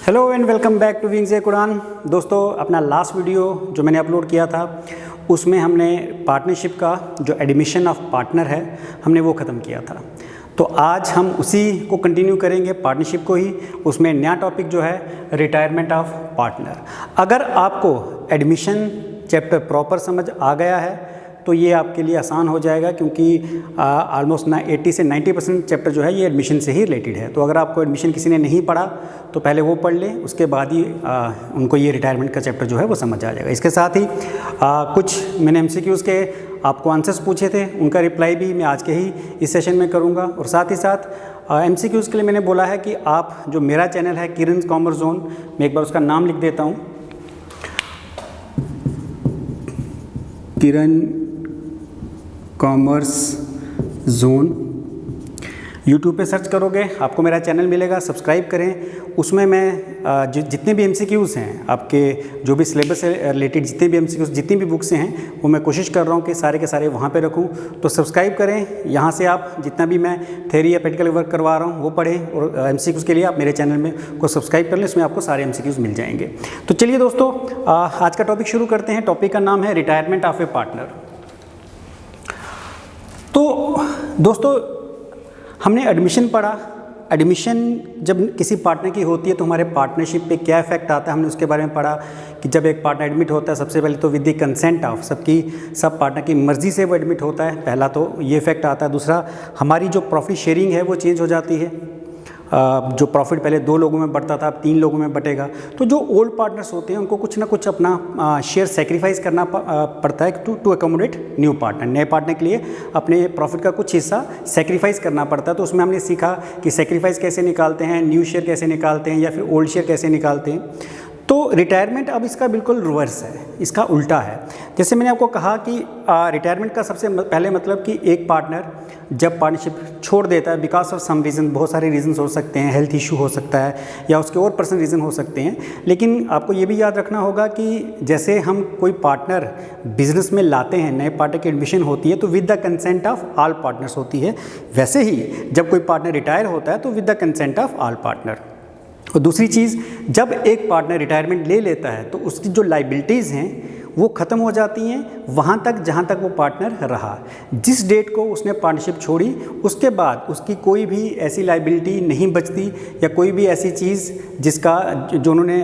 Hello and welcome back to Wings एक उड़ान। दोस्तों, अपना लास्ट वीडियो जो मैंने अपलोड किया था उसमें हमने पार्टनरशिप का जो एडमिशन ऑफ पार्टनर है हमने वो ख़त्म किया था। तो आज हम उसी को कंटिन्यू करेंगे, पार्टनरशिप को ही। उसमें नया टॉपिक जो है रिटायरमेंट ऑफ पार्टनर। अगर आपको एडमिशन चैप्टर प्रॉपर समझ आ गया है तो ये आपके लिए आसान हो जाएगा, क्योंकि ऑलमोस्ट 80 से 90% चैप्टर जो है ये एडमिशन से ही रिलेटेड है। तो अगर आपको एडमिशन किसी ने नहीं पढ़ा तो पहले वो पढ़ लें, उसके बाद ही उनको ये रिटायरमेंट का चैप्टर जो है वो समझ आ जाएगा। इसके साथ ही कुछ मैंने MCQs के आपको आंसर्स पूछे थे, उनका रिप्लाई भी मैं आज के ही इस सेशन में करूँगा। और साथ ही साथ MCQs के लिए मैंने बोला है कि आप जो मेरा चैनल है किरण कॉमर्स जोन, मैं एक बार उसका नाम लिख देता हूँ, किरण कॉमर्स जोन। यूट्यूब पे सर्च करोगे आपको मेरा चैनल मिलेगा, सब्सक्राइब करें। उसमें मैं जितने भी MCQs हैं, आपके जो भी सिलेबस से रिलेटेड जितने भी MCQs, जितनी भी बुक्स हैं, वो मैं कोशिश कर रहा हूँ कि सारे के सारे वहाँ पे रखूँ। तो सब्सक्राइब करें, यहाँ से आप जितना भी मैं थ्योरी या प्रैक्टिकल वर्क करवा रहा हूँ वो पढ़ें, और MCQs के लिए आप मेरे चैनल में को सब्सक्राइब कर लें, उसमें आपको सारे MCQs मिल जाएंगे। तो चलिए दोस्तों, आज का टॉपिक शुरू करते हैं। टॉपिक का नाम है रिटायरमेंट ऑफ ए पार्टनर। तो दोस्तों, हमने एडमिशन पढ़ा। एडमिशन जब किसी पार्टनर की होती है तो हमारे पार्टनरशिप पे क्या इफेक्ट आता है, हमने उसके बारे में पढ़ा कि जब एक पार्टनर एडमिट होता है, सबसे पहले तो with the consent of sub partner की मर्ज़ी से वो एडमिट होता है। पहला तो ये इफेक्ट आता है। दूसरा, हमारी जो प्रॉफिट शेयरिंग है वो चेंज हो जाती है। जो प्रॉफिट पहले 2 लोगों में बढ़ता था अब 3 लोगों में बटेगा। तो जो ओल्ड पार्टनर्स होते हैं उनको कुछ ना कुछ अपना शेयर सेक्रीफाइस करना पड़ता है टू अकोमोडेट न्यू पार्टनर। नए पार्टनर के लिए अपने प्रॉफिट का कुछ हिस्सा सेक्रीफाइस करना पड़ता है। तो उसमें हमने सीखा कि सेक्रीफाइस कैसे निकालते हैं, न्यू शेयर कैसे निकालते हैं, या फिर ओल्ड शेयर कैसे निकालते हैं। तो रिटायरमेंट अब इसका बिल्कुल रिवर्स है, इसका उल्टा है। जैसे मैंने आपको कहा कि रिटायरमेंट का सबसे पहले मतलब कि एक पार्टनर जब पार्टनरशिप छोड़ देता है बिकॉज ऑफ सम रीज़न, बहुत सारे रीजंस हो सकते हैं, हेल्थ इशू हो सकता है या उसके और पर्सनल रीज़न हो सकते हैं। लेकिन आपको ये भी याद रखना होगा कि जैसे हम कोई पार्टनर बिजनेस में लाते हैं, नए पार्टनर की एडमिशन होती है तो with the consent of all partners होती है। वैसे ही जब कोई पार्टनर रिटायर होता है तो with the consent of all partner. और दूसरी चीज़, जब एक पार्टनर रिटायरमेंट ले लेता है तो उसकी जो लाइबिलिटीज़ हैं वो ख़त्म हो जाती हैं वहाँ तक जहाँ तक वो पार्टनर रहा। जिस डेट को उसने पार्टनरशिप छोड़ी उसके बाद उसकी कोई भी ऐसी लाइबिलिटी नहीं बचती, या कोई भी ऐसी चीज़ जिसका जो उन्होंने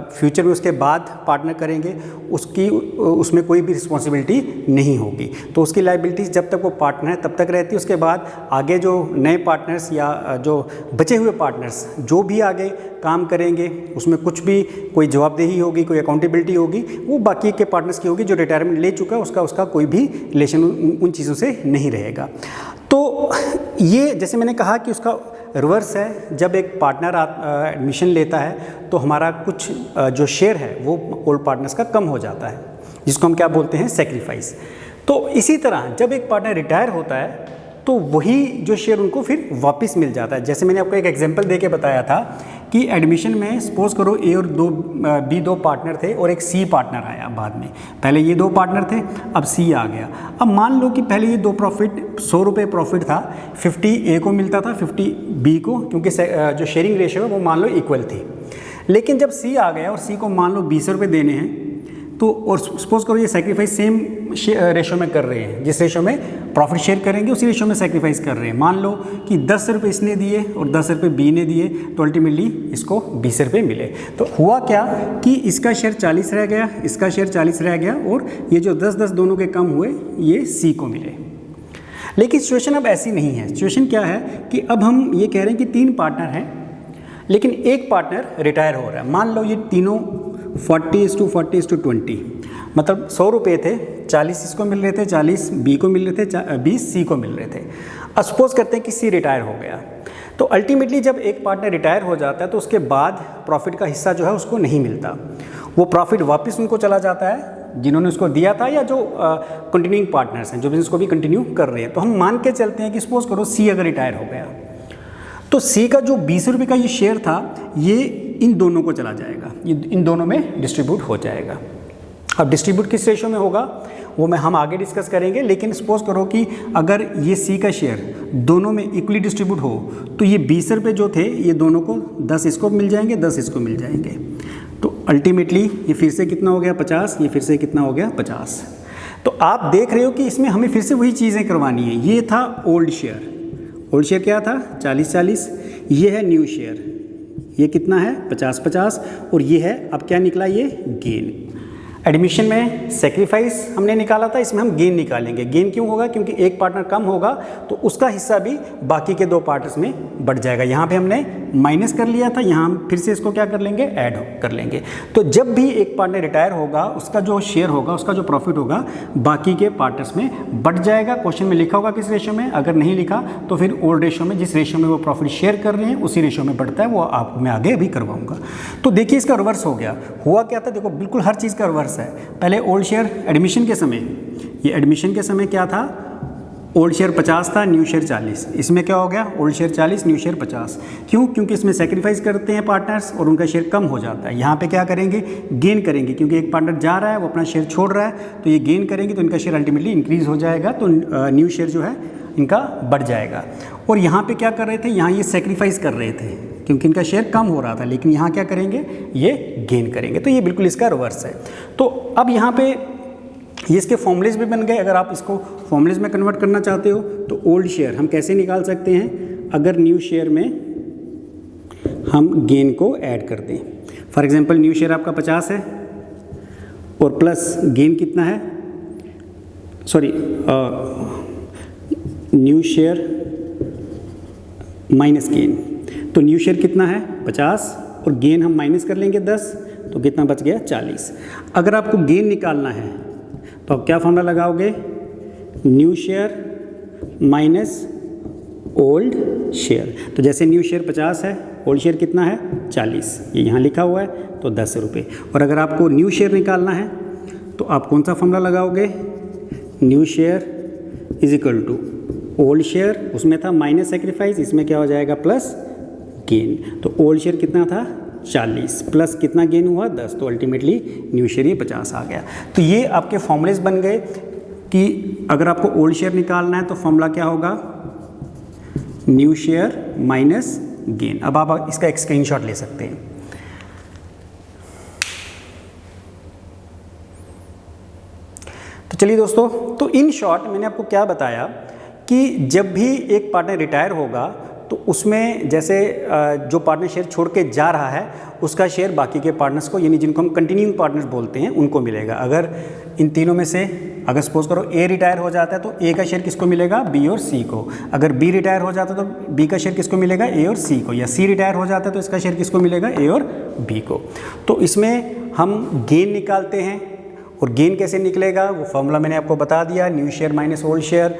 फ्यूचर में उसके बाद पार्टनर करेंगे उसमें कोई भी रिस्पॉन्सिबिलिटी नहीं होगी। तो उसकी लाइबिलिटीज़ जब तक वो पार्टनर है तब तक रहती है। उसके बाद आगे जो नए पार्टनर्स या जो बचे हुए पार्टनर्स जो भी आगे काम करेंगे उसमें कुछ भी कोई जवाबदेही होगी, कोई अकाउंटेबिलिटी होगी, वो बाकी के पार्टनर्स की होगी। जो रिटायरमेंट ले चुका है उसका कोई भी रिलेशन उन चीज़ों से नहीं रहेगा। तो ये जैसे मैंने कहा कि उसका रिवर्स है। जब एक पार्टनर एडमिशन लेता है तो हमारा कुछ जो शेयर है वो ओल्ड पार्टनर्स का कम हो जाता है, जिसको हम क्या बोलते हैं, सेक्रीफाइस। तो इसी तरह जब एक पार्टनर रिटायर होता है तो वही जो शेयर उनको फिर वापस मिल जाता है। जैसे मैंने आपको एक एग्जांपल देके बताया था कि एडमिशन में सपोज करो A और B दो पार्टनर थे और एक C पार्टनर आया बाद में। पहले ये 2 पार्टनर थे, अब C आ गया। अब मान लो कि पहले ये 2 प्रॉफिट 100 रुपये प्रॉफिट था, 50 A को मिलता था, 50 B को, क्योंकि जो शेयरिंग रेशियो है वो मान लो इक्वल थी। लेकिन जब C आ गया और C को मान लो 20 रुपये देने हैं, तो और सपोज करो ये सेक्रीफाइस सेम रेशो में कर रहे हैं, जिस रेशो में प्रॉफिट शेयर करेंगे उसी रेशो में सेक्रीफाइस कर रहे हैं। मान लो कि 10 रुपये इसने दिए और 10 रुपये बी ने दिए, तो अल्टीमेटली इसको 20 रुपये मिले। तो हुआ क्या कि इसका शेयर 40 रह गया, इसका शेयर 40 रह गया, और ये जो 10-10 दोनों के कम हुए ये C को मिले। लेकिन सिचुएशन अब ऐसी नहीं है। सिचुएशन क्या है कि अब हम ये कह रहे हैं कि 3 पार्टनर हैं, लेकिन एक पार्टनर रिटायर हो रहा है। मान लो ये तीनों 40:40:20, मतलब 100 रुपये थे, 40 इसको मिल रहे थे, 40 B को मिल रहे थे, 20 C को मिल रहे थे। अब सपोज करते हैं कि C रिटायर हो गया, तो अल्टीमेटली जब एक पार्टनर रिटायर हो जाता है तो उसके बाद प्रॉफिट का हिस्सा जो है उसको नहीं मिलता। वो प्रॉफिट वापस उनको चला जाता है जिन्होंने उसको दिया था, या जो कंटिन्यूइंग पार्टनर्स हैं जो बिजनेस को भी कंटिन्यू कर रहे हैं। तो हम मान के चलते हैं कि सपोज करो C अगर रिटायर हो गया तो C का जो 20 रुपये का ये शेयर था ये इन दोनों को चला जाएगा, ये इन दोनों में डिस्ट्रीब्यूट हो जाएगा। अब डिस्ट्रीब्यूट किस रेशो में होगा वो हम आगे डिस्कस करेंगे, लेकिन सपोज करो कि अगर ये सी का शेयर दोनों में इक्वली डिस्ट्रीब्यूट हो तो ये 20 रुपये जो थे ये दोनों को 10 इसको मिल जाएंगे, 10 इसको मिल जाएंगे। तो अल्टीमेटली ये फिर से कितना हो गया 50, ये फिर से कितना हो गया 50। तो आप देख रहे हो कि इसमें हमें फिर से वही चीज़ें करवानी है। ये था ओल्ड शेयर, ओल्ड शेयर क्या था 40-40, ये है न्यू शेयर, ये कितना है 50-50, और ये है अब क्या निकला ये गेन। एडमिशन में सेक्रीफाइस हमने निकाला था, इसमें हम गेन निकालेंगे। गेन क्यों होगा? क्योंकि एक पार्टनर कम होगा तो उसका हिस्सा भी बाकी के 2 पार्टनर्स में बढ़ जाएगा। यहाँ पे हमने माइनस कर लिया था, यहाँ हम फिर से इसको क्या कर लेंगे ऐड कर लेंगे। तो जब भी एक पार्टनर रिटायर होगा उसका जो शेयर होगा, उसका जो प्रॉफिट होगा बाकी के पार्टनर्स में बढ़ जाएगा। क्वेश्चन में लिखा होगा किस रेशो में, अगर नहीं लिखा तो फिर ओल्ड रेशो में, जिस रेशो में वो प्रॉफिट शेयर कर रहे हैं उसी रेशो में बढ़ता है, वो आपको मैं आगे अभी करवाऊंगा। तो देखिए इसका रिवर्स हो गया। हुआ क्या था, देखो बिल्कुल हर चीज़ का रिवर्स है। पहले ओल्ड शेयर एडमिशन के समय, ये एडमिशन के समय क्या था, ओल्ड शेयर 50 था, न्यू शेयर 40। इसमें क्या हो गया ओल्ड शेयर 40, न्यू शेयर 50। क्यों? क्योंकि इसमें सेक्रीफाइस करते हैं पार्टनर्स और उनका शेयर कम हो जाता है। यहाँ पे क्या करेंगे गेन करेंगे, क्योंकि एक पार्टनर जा रहा है वो अपना शेयर छोड़ रहा है, तो ये गेन करेंगे तो इनका शेयर अल्टीमेटली इंक्रीज हो जाएगा, तो न्यू शेयर जो है इनका बढ़ जाएगा। और यहाँ पे क्या कर रहे थे, यहाँ ये सेक्रीफाइस कर रहे थे क्योंकि इनका शेयर कम हो रहा था, लेकिन यहाँ क्या करेंगे ये गेन करेंगे। तो ये बिल्कुल इसका रिवर्स है। तो अब यहाँ पे ये इसके फॉर्मूलेज भी बन गए। अगर आप इसको फॉर्मूलेज में कन्वर्ट करना चाहते हो तो ओल्ड शेयर हम कैसे निकाल सकते हैं, अगर न्यू शेयर में हम गेन को ऐड कर दें। फॉर एग्जांपल न्यू शेयर आपका 50 है और प्लस गेन कितना है, sorry new share minus gain, तो न्यू शेयर कितना है 50 और गेन हम माइनस कर लेंगे 10, तो कितना बच गया 40। अगर आपको गेन निकालना है तो आप क्या फॉर्मूला लगाओगे, new share minus old share. तो जैसे न्यू शेयर 50 है, ओल्ड शेयर कितना है 40, ये यहाँ लिखा हुआ है तो 10 रुपये। और अगर आपको न्यू शेयर निकालना है तो आप कौन सा फॉर्मूला लगाओगे, new share is equal to old share, उसमें था माइनस सेक्रीफाइस, इसमें क्या हो जाएगा प्लस गेन। तो ओल्ड शेयर कितना था 40 प्लस कितना गेन हुआ 10, तो अल्टीमेटली न्यू शेयर ये 50 आ गया। तो ये आपके फॉर्मूलेज बन गए कि अगर आपको ओल्ड शेयर निकालना है तो फॉर्मूला क्या होगा, न्यू शेयर माइनस गेन। अब आप इसका एक स्क्रीनशॉट ले सकते हैं। तो चलिए दोस्तों, तो इन शॉर्ट मैंने आपको क्या बताया कि जब भी एक पार्टनर रिटायर होगा तो उसमें जैसे जो पार्टनर शेयर छोड़ के जा रहा है उसका शेयर बाकी के पार्टनर्स को, यानी जिनको हम कंटिन्यूइंग पार्टनर्स बोलते हैं, उनको मिलेगा। अगर इन तीनों में से अगर सपोज करो ए रिटायर हो जाता है तो ए का शेयर किसको मिलेगा, बी और सी को। अगर बी रिटायर हो जाता है तो बी का शेयर किसको मिलेगा, ए और सी को। या सी रिटायर हो जाता है तो इसका शेयर किसको मिलेगा, ए और बी को। तो इसमें हम गेन निकालते हैं, और गेन कैसे निकलेगा वो फॉर्मूला मैंने आपको बता दिया, new share minus old share.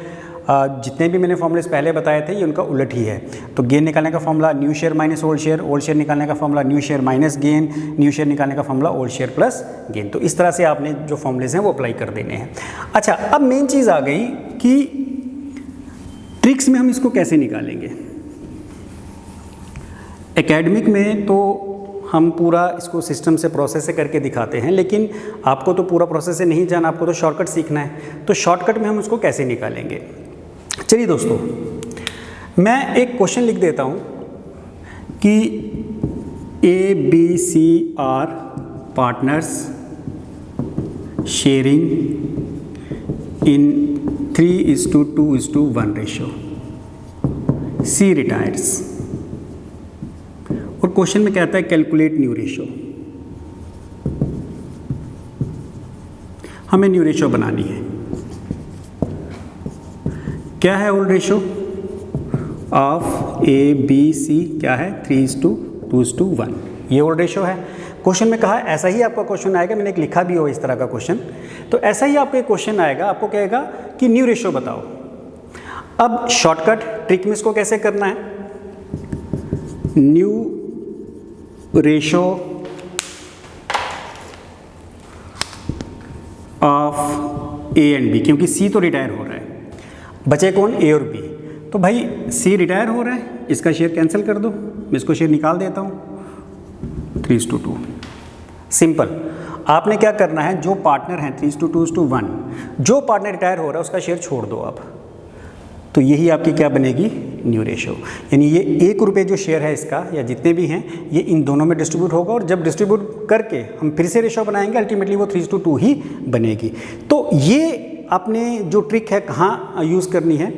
जितने भी मैंने फॉर्मूलेस पहले बताए थे ये उनका उलट ही है। तो गेन निकालने का formula new share minus old share निकालने का formula new share minus gain, new share निकालने का formula old share plus gain. तो इस तरह से आपने जो फॉर्मूलेस हैं वो अप्लाई कर देने हैं। अच्छा, अब मेन चीज़ आ गई कि ट्रिक्स में हम इसको कैसे निकालेंगे। एकेडमिक में तो हम पूरा इसको सिस्टम से प्रोसेस से करके दिखाते हैं, लेकिन आपको तो पूरा प्रोसेस से नहीं जाना, आपको तो शॉर्टकट सीखना है। तो शॉर्टकट में हम उसको कैसे निकालेंगे। चलिए दोस्तों, मैं एक क्वेश्चन लिख देता हूँ कि A B C are partners sharing in 3:2:1 ratio, C retires. और क्वेश्चन में कहता है कैलकुलेट न्यू रेशो। हमें न्यू रेशो बनानी है। क्या है old ratio of A B C, क्या है 3:2:1, ये ओल्ड रेशो है। क्वेश्चन में कहा ऐसा ही आपका क्वेश्चन आएगा, मैंने एक लिखा भी हो इस तरह का क्वेश्चन, तो ऐसा ही आपका क्वेश्चन आएगा, आपको कहेगा कि न्यू रेशो बताओ। अब शॉर्टकट ट्रिक में इसको कैसे करना है, new ratio of A and B, क्योंकि सी तो रिटायर हो रहा है, बचे कौन, ए और बी। तो भाई सी रिटायर हो रहा है, इसका शेयर कैंसिल कर दो, मैं इसको शेयर निकाल देता हूँ 3:2। सिंपल। आपने क्या करना है, जो पार्टनर हैं 3:2:1, जो पार्टनर रिटायर हो रहा है उसका शेयर छोड़ दो आप, तो यही आपकी क्या बनेगी, न्यू रेशो। यानी ये 1 रुपये जो शेयर है इसका या जितने भी हैं ये इन दोनों में डिस्ट्रीब्यूट होगा, और जब डिस्ट्रीब्यूट करके हम फिर से रेशो बनाएंगे अल्टीमेटली वो 3:2 ही बनेगी। तो ये आपने जो ट्रिक है कहाँ यूज़ करनी है,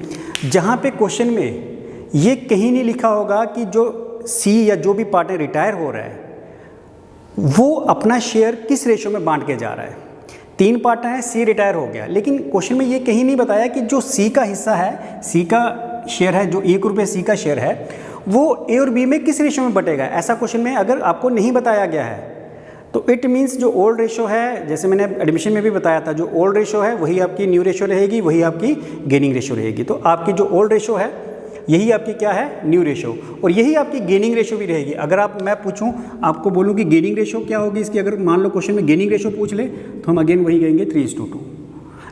जहाँ पे क्वेश्चन में ये कहीं नहीं लिखा होगा कि जो सी या जो भी पार्टनर रिटायर हो रहा है वो अपना शेयर किस रेशो में बांट के जा रहा है। 3 पार्टनर है, सी रिटायर हो गया, लेकिन क्वेश्चन में ये कहीं नहीं बताया कि जो सी का हिस्सा है, सी का शेयर है, जो 1 रुपये सी का शेयर है वो ए और बी में किस रेशो में बटेगा। ऐसा क्वेश्चन में अगर आपको नहीं बताया गया है तो इट मीन्स जो ओल्ड रेशो है, जैसे मैंने एडमिशन में भी बताया था, जो ओल्ड रेशो है वही आपकी न्यू रेशो रहेगी, वही आपकी गेनिंग रेशो रहेगी। तो आपकी जो ओल्ड रेशो है यही आपकी क्या है, न्यू रेशो, और यही आपकी गेनिंग रेशो भी रहेगी। अगर मैं पूछूं, आपको बोलूं कि गेनिंग रेशो क्या होगी इसकी, अगर मान लो क्वेश्चन में गेनिंग रेशो पूछ ले तो हम अगेन वही कहेंगे 3:2।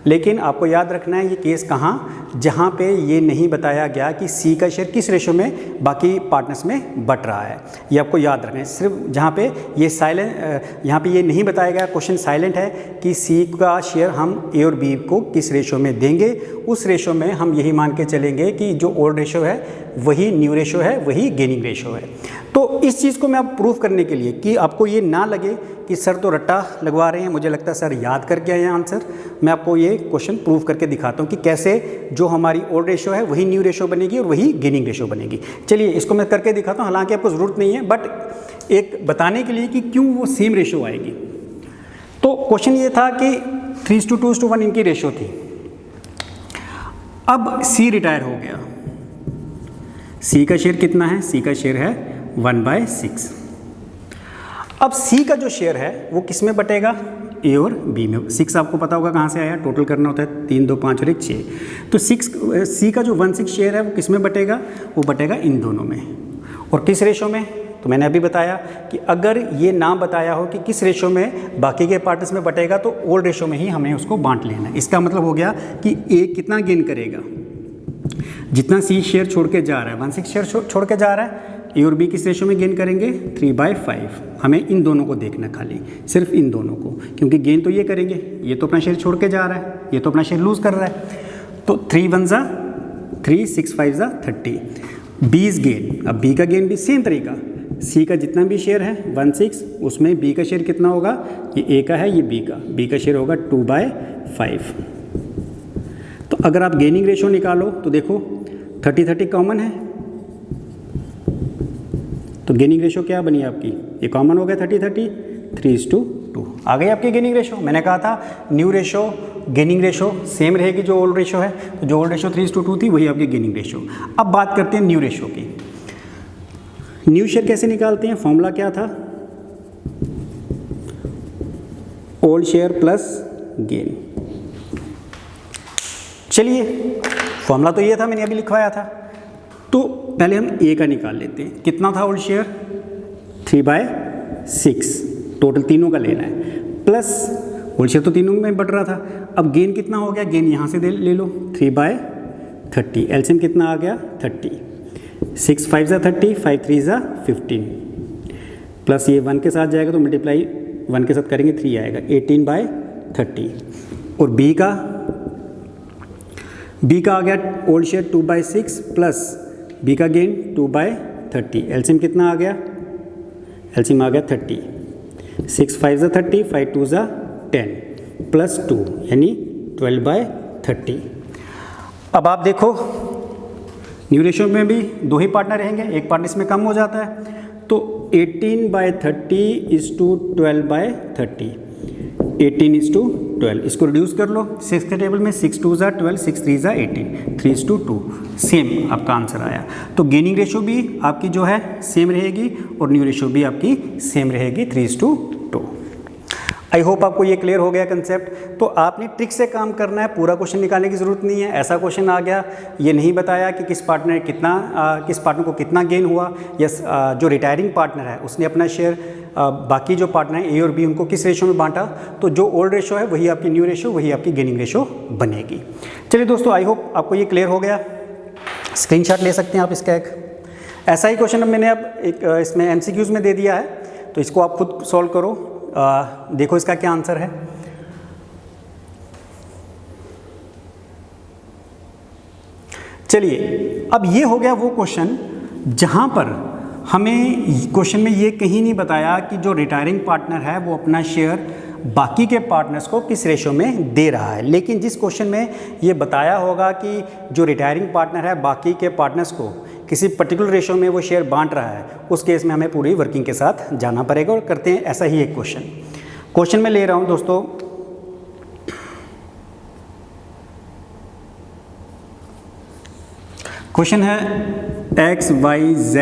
लेकिन आपको याद रखना है ये केस कहाँ, जहाँ पे ये नहीं बताया गया कि सी का शेयर किस रेशो में बाकी पार्टनर्स में बट रहा है, ये आपको याद रखना है। सिर्फ जहाँ पे ये साइलेंट, यहाँ पे ये नहीं बताया गया, क्वेश्चन साइलेंट है कि सी का शेयर हम ए और बी को किस रेशो में देंगे, उस रेशो में हम यही मान के चलेंगे कि जो ओल्ड रेशो है वही न्यू रेशो है, वही गेनिंग रेशो है। तो इस चीज़ को मैं आप प्रूव करने के लिए कि आपको ये ना लगे कि सर तो रट्टा लगवा रहे हैं, मुझे लगता है सर याद करके आए हैं आंसर, मैं आपको ये क्वेश्चन प्रूव करके दिखाता हूँ कि कैसे जो हमारी ओल्ड रेशो है वही न्यू रेशो बनेगी और वही गेनिंग रेशो बनेगी। चलिए इसको मैं करके दिखाता हूँ, हालांकि आपको ज़रूरत नहीं है, बट एक बताने के लिए कि क्यों वो सेम रेशो आएगी। तो क्वेश्चन ये था कि 3:2:1 इनकी रेशो थी। अब सी रिटायर हो गया, सी का शेयर कितना है, सी का शेयर है 1/6। अब सी का जो शेयर है वो किस में बटेगा, ए और बी में। 6 आपको पता होगा कहाँ से आया, टोटल करना होता है 3, 2, 5 और 1, 6। तो सी का जो 1/6 शेयर है वो किस में बटेगा, वो बटेगा इन दोनों में। और किस रेशो में, तो मैंने अभी बताया कि अगर ये ना बताया हो कि किस रेशो में बाकी के पार्टनर्स में बटेगा तो ओल्ड रेशो में ही हमें उसको बांट लेना है। इसका मतलब हो गया कि ए कितना गेन करेगा, जितना सी शेयर छोड़ के जा रहा है, 1/6 शेयर छोड़ के जा रहा है, ए और बी किस रेशो में गेन करेंगे, 3/5। हमें इन दोनों को देखना, खाली सिर्फ इन दोनों को, क्योंकि गेन तो ये करेंगे, ये तो अपना शेयर छोड़ के जा रहा है, ये तो अपना शेयर लूज़ कर रहा है। तो 3 1 ज़ा 3, 6 5 ज़ा 30, 20 गेन। अब बी का गेन भी सेम तरीका, सी का जितना भी शेयर है 1/6, उसमें बी का शेयर कितना होगा, ये ए का है, ये बी का शेयर होगा 2/5। तो अगर आप गेनिंग रेशो निकालो तो देखो 30-30 कॉमन है, तो गेनिंग रेशो क्या बनी आपकी, ये कॉमन हो गया 30-30, 3:2 आ गई आपकी गेनिंग रेशो। मैंने कहा था new ratio gaining ratio same रहेगी जो ओल्ड रेशो है, तो जो ओल्ड रेशो 3:2 थी वही आपकी गेनिंग रेशो। अब बात करते हैं न्यू रेशो की। न्यू शेयर कैसे निकालते हैं, फॉर्मूला क्या था, ओल्ड शेयर प्लस गेन। चलिए फॉर्मूला तो ये था, मैंने अभी लिखवाया था। तो पहले हम ए का निकाल लेते हैं, कितना था ओल्ड शेयर, 3/6, टोटल तीनों का लेना है, प्लस ओल्ड शेयर तो तीनों में बढ़ रहा था। अब गेन कितना हो गया, गेन यहाँ से ले लो 3/30, एलसीएम कितना आ गया 30, 6 5 ज़ा 30, 5 3 ज़ा 15, प्लस ये 1 के साथ जाएगा तो मल्टीप्लाई 1 के साथ करेंगे 3 आएगा, 18/30। और बी का आ गया ओल्ड शेयर 2/6 प्लस बी का गेन 2/30, एलसीएम कितना आ गया, एलसीएम आ गया 30, 6 5 ज़ा 30, 5 2 ज़ा 10 प्लस 2 यानी 12/30। अब आप देखो न्यू रेशो में भी 2 ही पार्टनर रहेंगे, एक पार्टनर इसमें कम हो जाता है, तो 18/30 इज टू 12/30, 18:12, इसको रिड्यूस कर लो 6 के टेबल में, 6 2 ज़ा 12, 6 3 ज़ा 18, 3:2, सेम आपका आंसर आया। तो गेनिंग रेशो भी आपकी जो है सेम रहेगी और न्यू रेशो भी आपकी सेम रहेगी 3:2। आई होप आपको ये क्लियर हो गया कंसेप्ट। तो आपने ट्रिक से काम करना है, पूरा क्वेश्चन निकालने की ज़रूरत नहीं है। ऐसा क्वेश्चन आ गया, ये नहीं बताया कि किस पार्टनर को कितना गेन हुआ, या जो रिटायरिंग पार्टनर है उसने अपना शेयर बाकी जो पार्टनर है ए और बी उनको किस रेशो में बांटा, तो जो ओल्ड रेशो है वही आपकी न्यू रेशो, वही आपकी गेनिंग रेशो बनेगी। चलिए दोस्तों, आई होप आपको ये क्लियर हो गया। स्क्रीनशॉट ले सकते हैं आप इसका एक। ऐसा ही क्वेश्चन मैंने अब एक इसमें MCQs में दे दिया है, तो इसको आप खुद सॉल्व करो। देखो इसका क्या आंसर है। चलिए, अब ये हो गया वो क्वेश्चन जहाँ पर हमें क्वेश्चन में ये कहीं नहीं बताया कि जो रिटायरिंग पार्टनर है वो अपना शेयर बाकी के पार्टनर्स को किस रेशो में दे रहा है। लेकिन जिस क्वेश्चन में ये बताया होगा कि जो रिटायरिंग पार्टनर है बाकी के पार्टनर्स को किसी पर्टिकुलर रेशो में वो शेयर बांट रहा है, उस केस में हमें पूरी वर्किंग के साथ जाना पड़ेगा और करते हैं ऐसा ही एक क्वेश्चन में ले रहा हूँ दोस्तों। क्वेश्चन है XYZ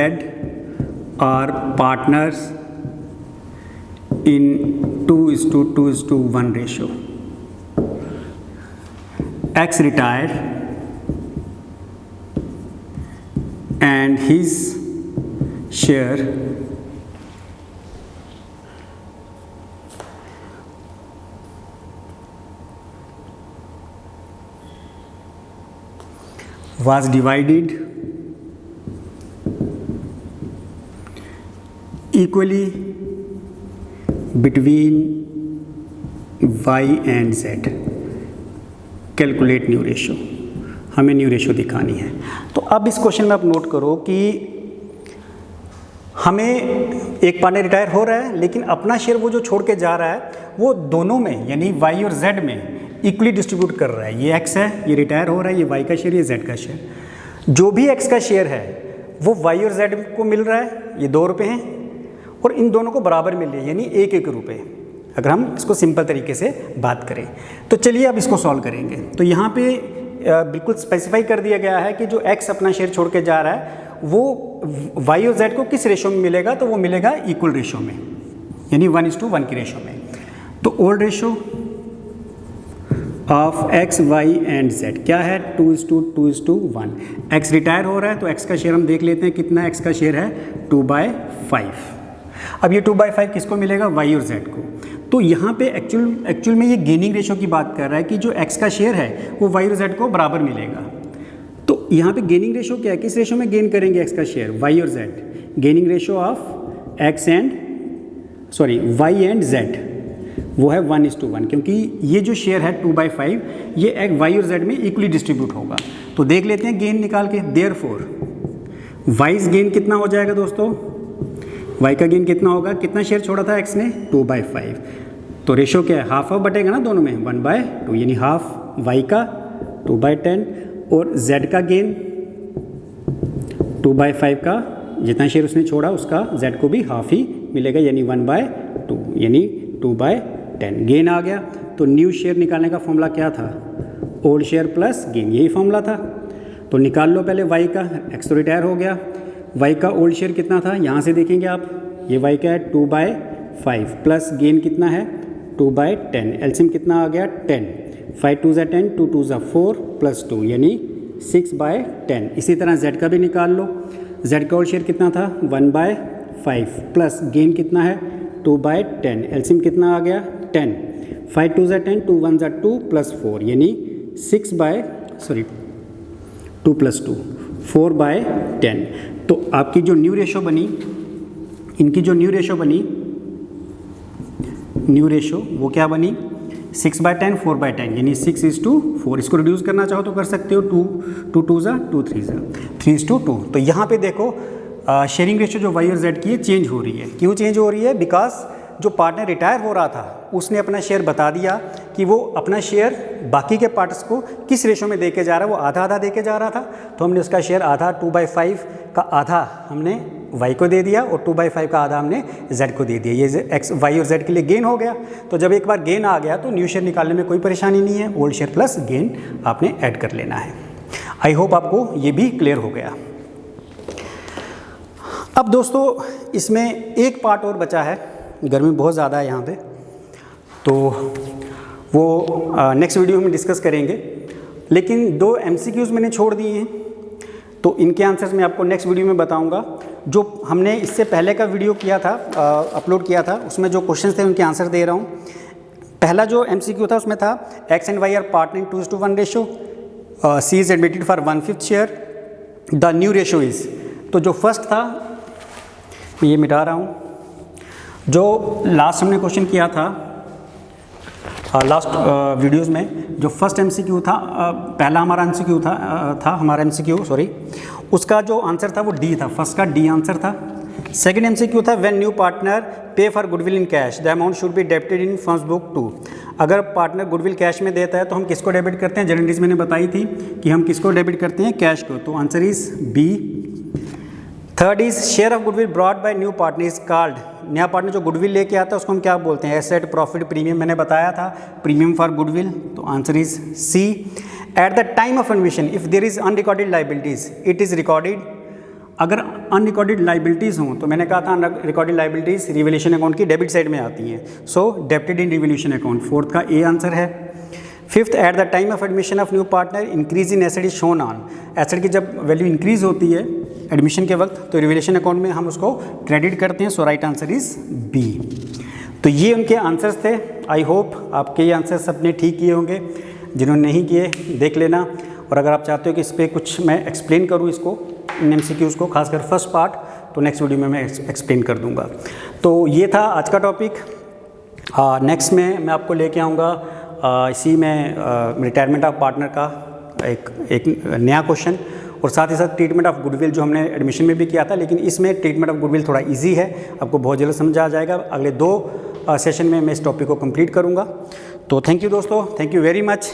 are partners in 2:2:1 ratio. X retired and his share was divided equally between Y and Z. Calculate new ratio, हमें न्यू रेशो दिखानी है। तो अब इस क्वेश्चन में आप नोट करो कि हमें एक पार्टनर रिटायर हो रहा है, लेकिन अपना शेयर वो जो छोड़ के जा रहा है वो दोनों में यानी Y और Z में इक्वली डिस्ट्रीब्यूट कर रहा है। ये X है, ये रिटायर हो रहा है, ये Y का शेयर, ये Z का शेयर। जो भी X का शेयर है वो Y और Z को मिल रहा है, ये 2 रुपये हैं, और इन दोनों को बराबर मिल रही है यानी 1-1 रुपये, अगर हम इसको सिंपल तरीके से बात करें। तो चलिए अब इसको सॉल्व करेंगे। तो यहाँ पे बिल्कुल स्पेसिफाई कर दिया गया है कि जो X अपना शेयर छोड़ के जा रहा है वो Y और Z को किस रेशो में मिलेगा, तो वो मिलेगा इक्वल रेशो में, यानी 1:1 की रेशो में। तो old ratio of X, Y and Z क्या है, 2:2:1। X रिटायर हो रहा है तो X का शेयर हम देख लेते हैं, कितना X का शेयर है, 2/5। अब ये 2/5 किसको मिलेगा, Y और Z को। तो यहाँ पे एक्चुअल में ये गेनिंग रेशो की बात कर रहा है कि जो X का शेयर है वो Y और Z को बराबर मिलेगा। तो यहाँ पे गेनिंग रेशो क्या है, किस रेशो में गेन करेंगे X का शेयर, Y और Z। Gaining ratio of Y and Z वो है 1:1, क्योंकि ये जो शेयर है 2/5 ये Y और Z में इक्वली डिस्ट्रीब्यूट होगा। तो देख लेते हैं गेन निकाल के। देयरफॉर Y's गेन कितना हो जाएगा दोस्तों, Y का गेन कितना होगा, कितना शेयर छोड़ा था X ने, 2/5। तो रेशो क्या है, हाफ बटेगा ना दोनों में, 1/2, यानी हाफ Y का 2/10, और Z का गेन 2/5 का जितना शेयर उसने छोड़ा उसका Z को भी हाफ ही मिलेगा, यानी 1/2, यानी 2/10 गेन आ गया। तो न्यू शेयर निकालने का फॉर्मूला क्या था, ओल्ड शेयर प्लस गेन, यही फॉर्मूला था। तो निकाल लो पहले Y का, X तो रिटायर हो गया, Y का ओल्ड शेयर कितना था, यहाँ से देखेंगे आप, ये Y का है 2/5 प्लस गेन कितना है 2/10, एलसीएम कितना आ गया 10, 5 2 10, 2 2 4 प्लस 2 यानी 6/10। इसी तरह Z का भी निकाल लो, Z का ओल्ड शेयर कितना था 1/5 प्लस गेन कितना है 2/10, एलसीएम कितना आ गया 10, 5 2 10, 2 1 2 प्लस 4 यानी 2 प्लस 2 4/10। तो आपकी जो न्यू रेशो बनी, इनकी जो न्यू रेशो वो क्या बनी, 6/10 4/10 यानी 6:4। इसको रिड्यूस करना चाहो तो कर सकते हो, 2 2 2 3:2। तो यहाँ पे देखो शेयरिंग रेशो जो Y और Z की है चेंज हो रही है। क्यों चेंज हो रही है, बिकॉज जो पार्टनर रिटायर हो रहा था उसने अपना शेयर बता दिया कि वो अपना शेयर बाकी के पार्टनर्स को किस रेशो में देके जा रहा है, वो आधा आधा देके जा रहा था। तो हमने उसका शेयर आधा 2/5 का आधा हमने Y को दे दिया और 2/5 का आधा हमने Z को दे दिया। ये Y और Z के लिए गेन हो गया। तो जब एक बार गेन आ गया तो न्यू शेयर निकालने में कोई परेशानी नहीं है, ओल्ड शेयर प्लस गेन आपने ऐड कर लेना है। आई होप आपको ये भी क्लियर हो गया। अब दोस्तों इसमें एक पार्ट और बचा है, गर्मी बहुत ज़्यादा है यहाँ पे, तो वो नेक्स्ट वीडियो में डिस्कस करेंगे। लेकिन 2 MCQs मैंने छोड़ दिए हैं, तो इनके आंसर्स मैं आपको नेक्स्ट वीडियो में बताऊंगा। जो हमने इससे पहले का वीडियो किया था, अपलोड किया था, उसमें जो क्वेश्चंस थे उनके आंसर दे रहा हूँ। पहला जो MCQ था उसमें था X and Y are partner in 2:1 ratio, C is admitted for 1/5 share, the new ratio is. तो जो फर्स्ट था मैं ये मिटा रहा हूँ, जो लास्ट हमने क्वेश्चन किया था लास्ट वीडियोस में, जो फर्स्ट एमसीक्यू था, पहला हमारा एमसीक्यू था हमारा एमसीक्यू सॉरी, उसका जो आंसर था वो डी था, फर्स्ट का डी आंसर था। सेकंड एमसीक्यू था when new partner pay for goodwill in cash the amount should be debited in first book to. अगर पार्टनर गुडविल कैश में देता है तो हम किसको डेबिट करते हैं, जनरलीज मैंने बताई थी कि हम किसको डेबिट करते हैं, कैश को, तो answer is B. Third is share of goodwill brought by new partner is called, नया पार्टनर जो गुडविल लेके आता है उसको हम क्या बोलते हैं, एसेट, प्रॉफिट, प्रीमियम, मैंने बताया था प्रीमियम फॉर गुडविल, तो answer is C. At the time of admission if there is unrecorded liabilities it is recorded, अगर अनरिकॉर्डेड लाइबिलिटीज़ हों तो मैंने कहा था अनरिकॉर्डेड लाइबिलिटीज़ रिवैल्यूएशन अकाउंट की डेबिट साइड में आती हैं, so debited in revaluation account, fourth का ए आंसर है। Fifth, at the time of admission of new partner increase in asset is shown on, asset की जब वैल्यू इंक्रीज होती है एडमिशन के वक्त तो रिवैल्यूएशन अकाउंट में हम उसको क्रेडिट करते हैं, सो राइट आंसर इज बी। तो ये उनके आंसर्स थे। आई होप आपके ये आंसर्स अपने ठीक किए होंगे, जिन्होंने नहीं किए देख लेना, और अगर आप चाहते हो कि इस पर कुछ मैं एक्सप्लेन करूँ इसको इन एमसीक्यूज़ को, खासकर फर्स्ट पार्ट, तो नेक्स्ट वीडियो में मैं एक्सप्लेन कर दूंगा। तो ये था आज का टॉपिक। नेक्स्ट में मैं आपको लेके आऊँगा इसी में रिटायरमेंट ऑफ पार्टनर का एक नया क्वेश्चन, और साथ ही साथ ट्रीटमेंट ऑफ गुडविल जो हमने एडमिशन में भी किया था, लेकिन इसमें ट्रीटमेंट ऑफ गुडविल थोड़ा इजी है, आपको बहुत जल्द समझ आ जाएगा। अगले 2 सेशन में मैं इस टॉपिक को कंप्लीट करूँगा। तो थैंक यू दोस्तों, थैंक यू वेरी मच।